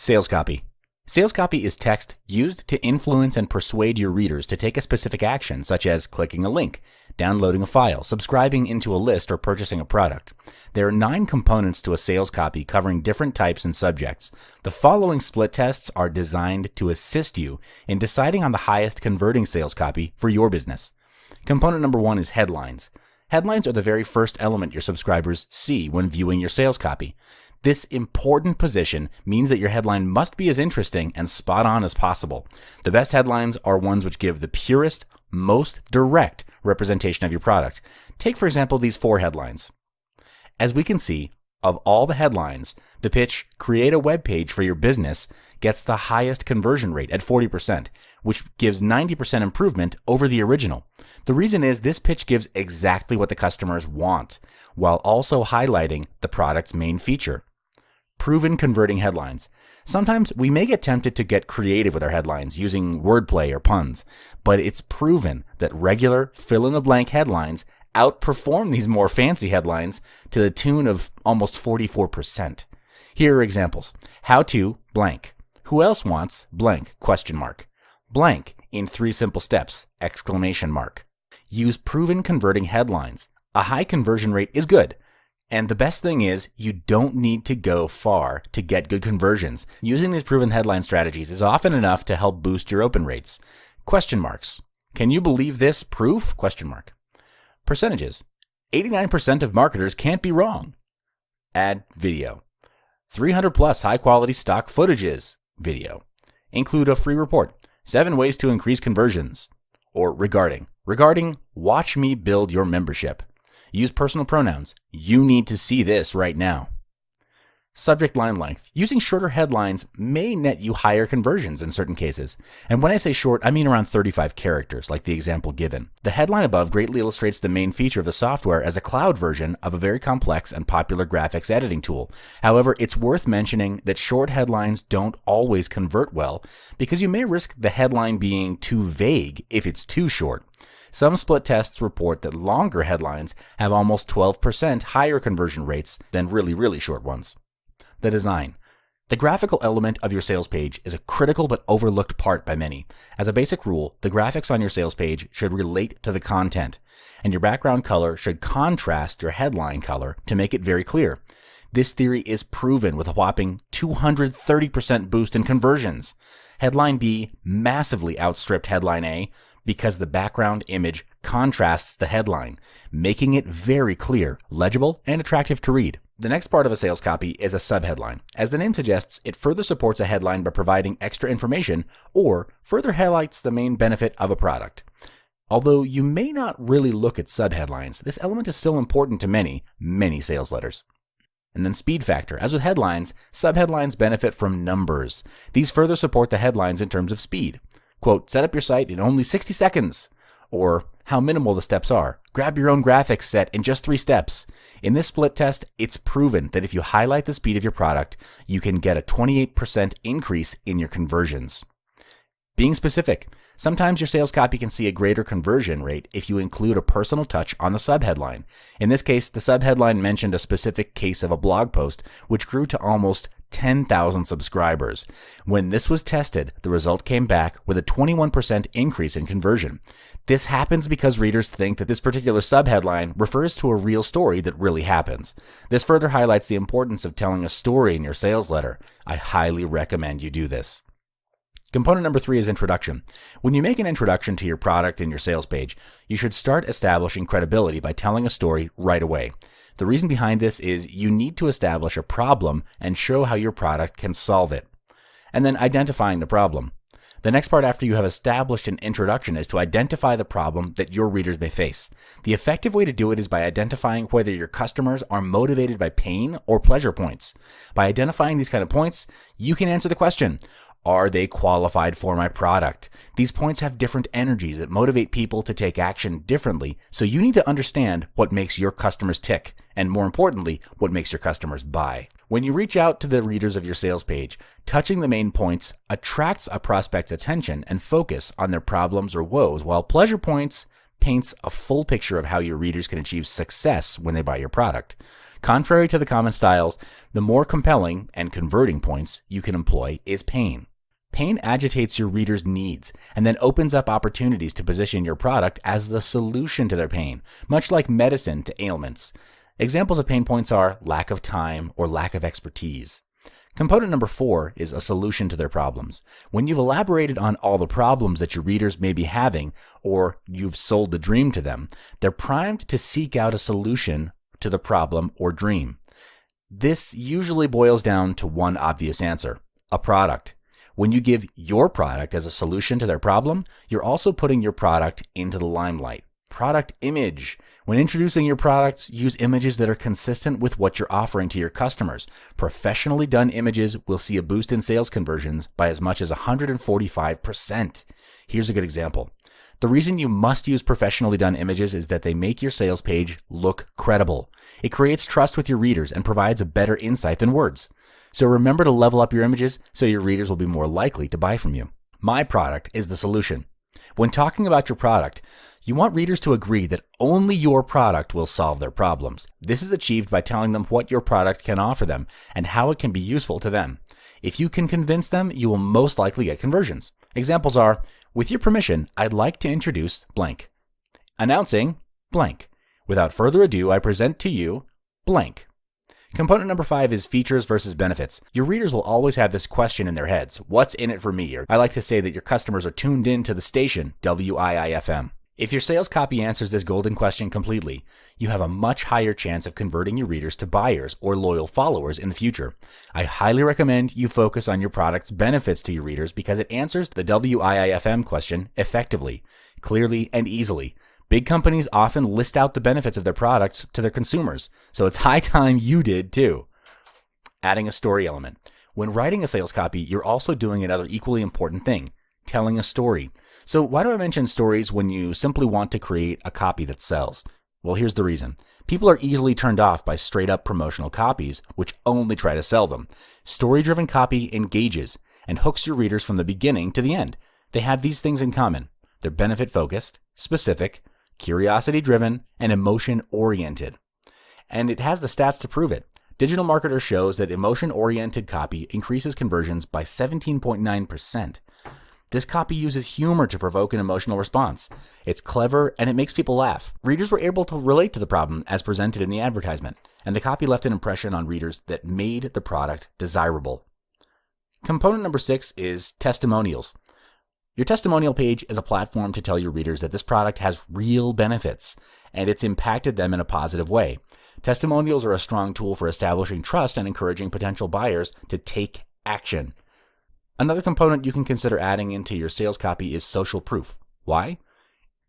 Sales copy. Sales copy is text used to influence and persuade your readers to take a specific action, such as clicking a link, downloading a file, subscribing into a list, or purchasing a product. There are 9 components to a sales copy covering different types and subjects. The following split tests are designed to assist you in deciding on the highest converting sales copy for your business. Component number 1 is headlines. Headlines are the very first element your subscribers see when viewing your sales copy. This important position means that your headline must be as interesting and spot on as possible. The best headlines are ones which give the purest, most direct representation of your product. Take, for example, these 4 headlines. As we can see, of all the headlines, the pitch, "Create a web page for your business," gets the highest conversion rate at 40%, which gives 90% improvement over the original. The reason is this pitch gives exactly what the customers want, while also highlighting the product's main feature. Proven converting headlines. Sometimes we may get tempted to get creative with our headlines using wordplay or puns, but it's proven that regular fill-in-the-blank headlines outperform these more fancy headlines to the tune of almost 44%. Here are examples. How to blank. Who else wants blank? Question mark. Blank in 3 simple steps! Exclamation mark. Use proven converting headlines. A high conversion rate is good. And the best thing is, you don't need to go far to get good conversions. Using these proven headline strategies is often enough to help boost your open rates. Question marks. Can you believe this proof? Question mark. Percentages. 89% of marketers can't be wrong. Add video. 300 plus high quality stock footages. Video. Include a free report. 7 ways to increase conversions. Or regarding. Regarding, watch me build your membership. Use personal pronouns. You need to see this right now. Subject line length. Using shorter headlines may net you higher conversions in certain cases. And when I say short, I mean around 35 characters, like the example given. The headline above greatly illustrates the main feature of the software as a cloud version of a very complex and popular graphics editing tool. However, it's worth mentioning that short headlines don't always convert well because you may risk the headline being too vague if it's too short. Some split tests report that longer headlines have almost 12% higher conversion rates than really short ones. The design. The graphical element of your sales page is a critical but overlooked part by many. As a basic rule, the graphics on your sales page should relate to the content, and your background color should contrast your headline color to make it very clear. This theory is proven with a whopping 230% boost in conversions. Headline B massively outstripped headline A because the background image contrasts the headline, making it very clear, legible, and attractive to read. The next part of a sales copy is a subheadline. As the name suggests, it further supports a headline by providing extra information or further highlights the main benefit of a product. Although you may not really look at subheadlines, this element is still important to many sales letters. And then speed factor. As with headlines, subheadlines benefit from numbers. These further support the headlines in terms of speed. Quote, set up your site in only 60 seconds. Or how minimal the steps are. Grab your own graphics set in just 3 steps. In this split test, it's proven that if you highlight the speed of your product, you can get a 28% increase in your conversions. Being specific. Sometimes your sales copy can see a greater conversion rate if you include a personal touch on the subheadline. In this case, the subheadline mentioned a specific case of a blog post, which grew to almost 10,000 subscribers. When this was tested, the result came back with a 21% increase in conversion. This happens because readers think that this particular subheadline refers to a real story that really happens. This further highlights the importance of telling a story in your sales letter. I highly recommend you do this. Component number 3 is introduction. When you make an introduction to your product in your sales page, you should start establishing credibility by telling a story right away. The reason behind this is you need to establish a problem and show how your product can solve it. And then identifying the problem. The next part after you have established an introduction is to identify the problem that your readers may face. The effective way to do it is by identifying whether your customers are motivated by pain or pleasure points. By identifying these kind of points, you can answer the question, are they qualified for my product? These points have different energies that motivate people to take action differently, so you need to understand what makes your customers tick, and more importantly, what makes your customers buy. When you reach out to the readers of your sales page, touching the main points attracts a prospect's attention and focus on their problems or woes, while pleasure points paints a full picture of how your readers can achieve success when they buy your product. Contrary to the common styles, the more compelling and converting points you can employ is pain. Pain agitates your readers' needs and then opens up opportunities to position your product as the solution to their pain, much like medicine to ailments. Examples of pain points are lack of time or lack of expertise. Component number 4 is a solution to their problems. When you've elaborated on all the problems that your readers may be having, or you've sold the dream to them, they're primed to seek out a solution to the problem or dream. This usually boils down to one obvious answer: a product. When you give your product as a solution to their problem, you're also putting your product into the limelight. Product image. When introducing your products, use images that are consistent with what you're offering to your customers. Professionally done images will see a boost in sales conversions by as much as 145%. Here's a good example. The reason you must use professionally done images is that they make your sales page look credible. It creates trust with your readers and provides a better insight than words. So remember to level up your images so your readers will be more likely to buy from you. My product is the solution. When talking about your product, you want readers to agree that only your product will solve their problems. This is achieved by telling them what your product can offer them and how it can be useful to them. If you can convince them, you will most likely get conversions. Examples are, with your permission, I'd like to introduce blank. Announcing blank. Without further ado, I present to you blank. Component number 5 is features versus benefits. Your readers will always have this question in their heads: what's in it for me? Or I like to say that your customers are tuned in to the station WIIFM. If your sales copy answers this golden question completely, you have a much higher chance of converting your readers to buyers or loyal followers in the future. I highly recommend you focus on your product's benefits to your readers because it answers the WIIFM question effectively, clearly, and easily. Big companies often list out the benefits of their products to their consumers, so it's high time you did too. Adding a story element. When writing a sales copy, you're also doing another equally important thing: telling a story. So why do I mention stories when you simply want to create a copy that sells? Well, here's the reason. People are easily turned off by straight-up promotional copies, which only try to sell them. Story-driven copy engages and hooks your readers from the beginning to the end. They have these things in common. They're benefit-focused, specific, curiosity-driven, and emotion-oriented. And it has the stats to prove it. Digital Marketer shows that emotion-oriented copy increases conversions by 17.9%. This copy uses humor to provoke an emotional response. It's clever and it makes people laugh. Readers were able to relate to the problem as presented in the advertisement, and the copy left an impression on readers that made the product desirable. Component number 6 is testimonials. Your testimonial page is a platform to tell your readers that this product has real benefits and it's impacted them in a positive way. Testimonials are a strong tool for establishing trust and encouraging potential buyers to take action. Another component you can consider adding into your sales copy is social proof. Why?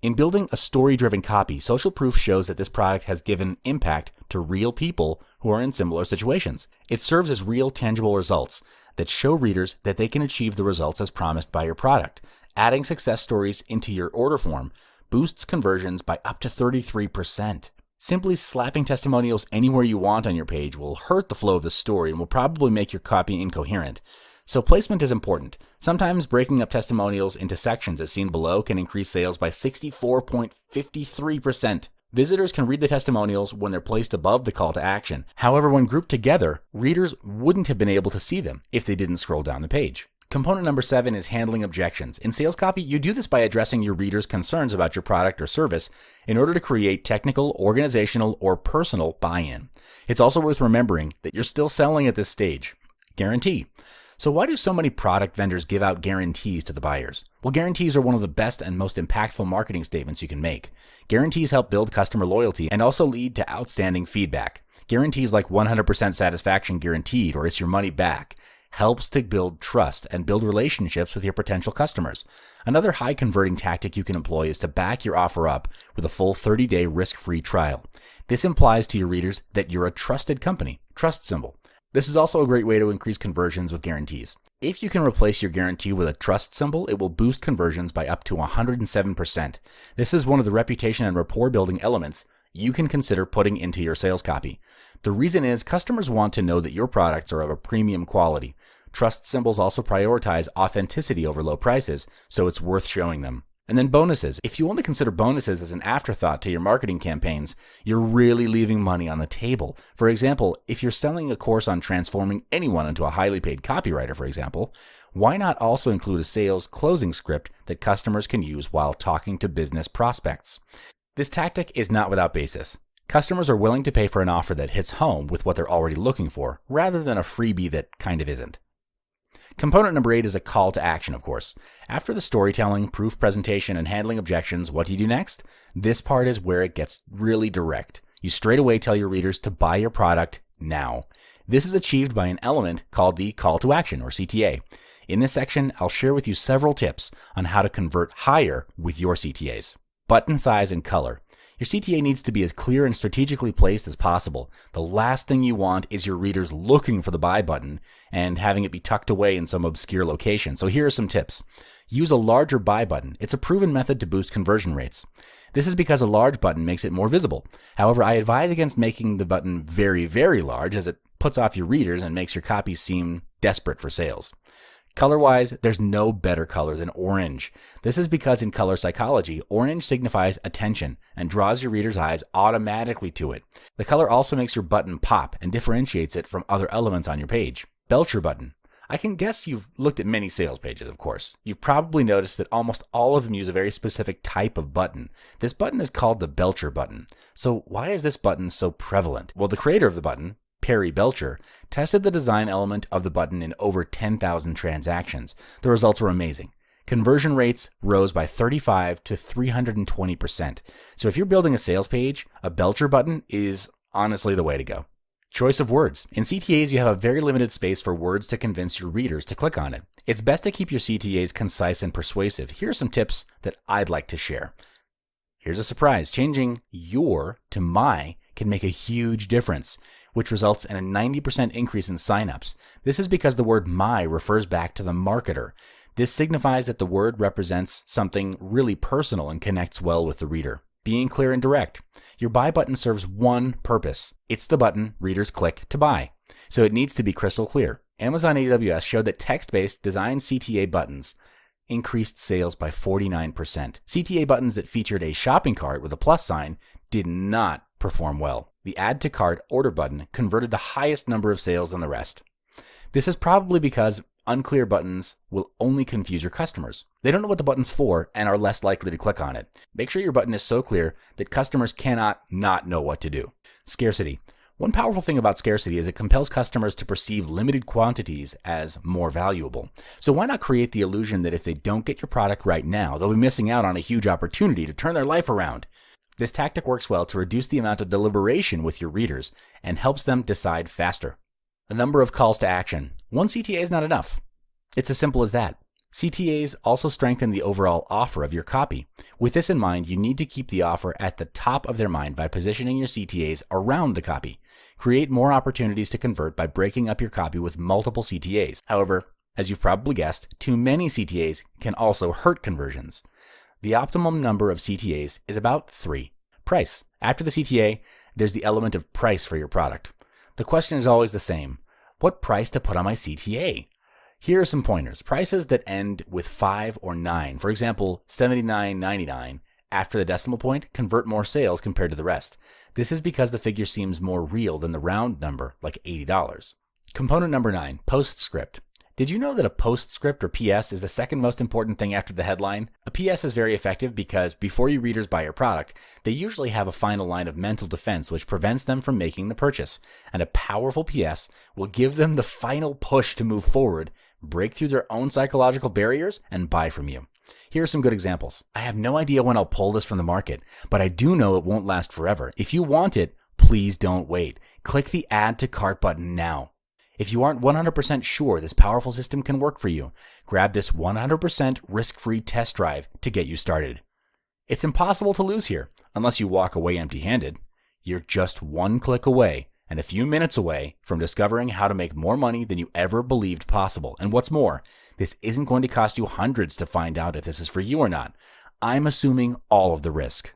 In building a story-driven copy, social proof shows that this product has given impact to real people who are in similar situations. It serves as real, tangible results that show readers that they can achieve the results as promised by your product. Adding success stories into your order form boosts conversions by up to 33%. Simply slapping testimonials anywhere you want on your page will hurt the flow of the story and will probably make your copy incoherent. So placement is important. Sometimes breaking up testimonials into sections as seen below can increase sales by 64.53%. Visitors can read the testimonials when they're placed above the call to action. However, when grouped together, readers wouldn't have been able to see them if they didn't scroll down the page. Component number 7 is handling objections. In sales copy, you do this by addressing your readers' concerns about your product or service in order to create technical, organizational, or personal buy-in. It's also worth remembering that you're still selling at this stage. Guarantee. So why do so many product vendors give out guarantees to the buyers? Well, guarantees are one of the best and most impactful marketing statements you can make. Guarantees help build customer loyalty and also lead to outstanding feedback. Guarantees like 100% satisfaction guaranteed or it's your money back helps to build trust and build relationships with your potential customers. Another high converting tactic you can employ is to back your offer up with a full 30-day risk-free trial. This implies to your readers that you're a trusted company. Trust symbol. This is also a great way to increase conversions with guarantees. If you can replace your guarantee with a trust symbol, it will boost conversions by up to 107%. This is one of the reputation and rapport building elements you can consider putting into your sales copy. The reason is customers want to know that your products are of a premium quality. Trust symbols also prioritize authenticity over low prices, so it's worth showing them. And then bonuses. If you only consider bonuses as an afterthought to your marketing campaigns, you're really leaving money on the table. For example, if you're selling a course on transforming anyone into a highly paid copywriter, for example, why not also include a sales closing script that customers can use while talking to business prospects? This tactic is not without basis. Customers are willing to pay for an offer that hits home with what they're already looking for, rather than a freebie that kind of isn't. Component number 8 is a call to action, of course. After the storytelling, proof presentation, and handling objections, what do you do next? This part is where it gets really direct. You straight away tell your readers to buy your product now. This is achieved by an element called the call to action, or CTA. In this section, I'll share with you several tips on how to convert higher with your CTAs. Button size and color. Your CTA needs to be as clear and strategically placed as possible. The last thing you want is your readers looking for the buy button and having it be tucked away in some obscure location. So here are some tips. Use a larger buy button. It's a proven method to boost conversion rates. This is because a large button makes it more visible. However, I advise against making the button very, very large, as it puts off your readers and makes your copy seem desperate for sales. Color-wise, there's no better color than orange. This is because in color psychology, orange signifies attention and draws your reader's eyes automatically to it. The color also makes your button pop and differentiates it from other elements on your page. Belcher Button. I can guess you've looked at many sales pages, of course. You've probably noticed that almost all of them use a very specific type of button. This button is called the Belcher Button. So why is this button so prevalent? Well, the creator of the button, Belcher, tested the design element of the button in over 10,000 transactions. The results were amazing. Conversion rates rose by 35 to 320%. So if you're building a sales page, a Belcher button is honestly the way to go. Choice of words. In CTAs, you have a very limited space for words to convince your readers to click on it. It's best to keep your CTAs concise and persuasive. Here are some tips that I'd like to share. Here's a surprise. Changing your to my can make a huge difference, which results in a 90% increase in signups. This is because the word my refers back to the marketer. This signifies that the word represents something really personal and connects well with the reader. Being clear and direct. Your buy button serves one purpose. It's the button readers click to buy. So it needs to be crystal clear. Amazon AWS showed that text-based design CTA buttons increased sales by 49%. CTA buttons that featured a shopping cart with a plus sign did not perform well. The add to cart order button converted the highest number of sales than the rest. This is probably because unclear buttons will only confuse your customers. They don't know what the button's for and are less likely to click on it. Make sure your button is so clear that customers cannot not know what to do. Scarcity. One powerful thing about scarcity is it compels customers to perceive limited quantities as more valuable. So why not create the illusion that if they don't get your product right now, they'll be missing out on a huge opportunity to turn their life around? This tactic works well to reduce the amount of deliberation with your readers and helps them decide faster. A number of calls to action. One CTA is not enough. It's as simple as that. CTAs also strengthen the overall offer of your copy. With this in mind, you need to keep the offer at the top of their mind by positioning your CTAs around the copy. Create more opportunities to convert by breaking up your copy with multiple CTAs. However, as you've probably guessed, too many CTAs can also hurt conversions. The optimum number of CTAs is about 3. Price. After the CTA, there's the element of price for your product. The question is always the same. What price to put on my CTA? Here are some pointers. Prices that end with 5 or 9, for example, $79.99 after the decimal point, convert more sales compared to the rest. This is because the figure seems more real than the round number, like $80. Component number 9, Postscript. Did you know that a postscript or PS is the second most important thing after the headline? A PS is very effective because before your readers buy your product, they usually have a final line of mental defense which prevents them from making the purchase. And a powerful PS will give them the final push to move forward, break through their own psychological barriers, and buy from you. Here are some good examples. I have no idea when I'll pull this from the market, but I do know it won't last forever. If you want it, please don't wait. Click the Add to Cart button now. If you aren't 100% sure this powerful system can work for you, grab this 100% risk-free test drive to get you started. It's impossible to lose here, unless you walk away empty-handed. You're just one click away and a few minutes away from discovering how to make more money than you ever believed possible. And what's more, this isn't going to cost you hundreds to find out if this is for you or not. I'm assuming all of the risk.